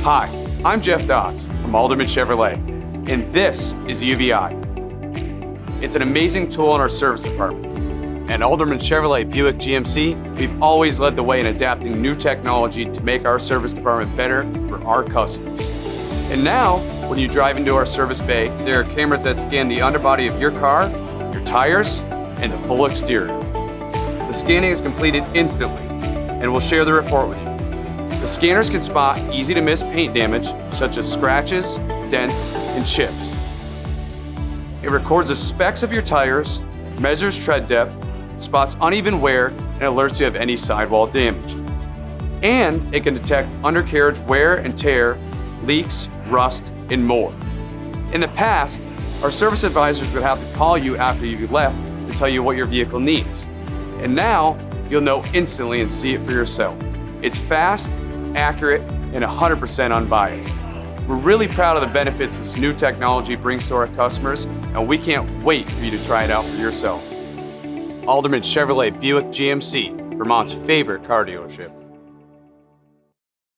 Hi, I'm Jeff Dodds from Alderman Chevrolet, and this is UVEye. It's an amazing tool in our service department. At Alderman Chevrolet Buick GMC, we've always led the way in adapting new technology to make our service department better for our customers. And now, when you drive into our service bay, there are cameras that scan the underbody of your car, your tires, and the full exterior. The scanning is completed instantly, and we'll share the report with you. The scanners can spot easy-to-miss paint damage, such as scratches, dents, and chips. It records the specs of your tires, measures tread depth, spots uneven wear, and alerts you of any sidewall damage. And it can detect undercarriage wear and tear, leaks, rust, and more. In the past, our service advisors would have to call you after you left to tell you what your vehicle needs. And now, you'll know instantly and see it for yourself. It's fast, accurate, and 100% unbiased. We're really proud of the benefits this new technology brings to our customers, and we can't wait for you to try it out for yourself. Alderman Chevrolet Buick GMC, Vermont's favorite car dealership.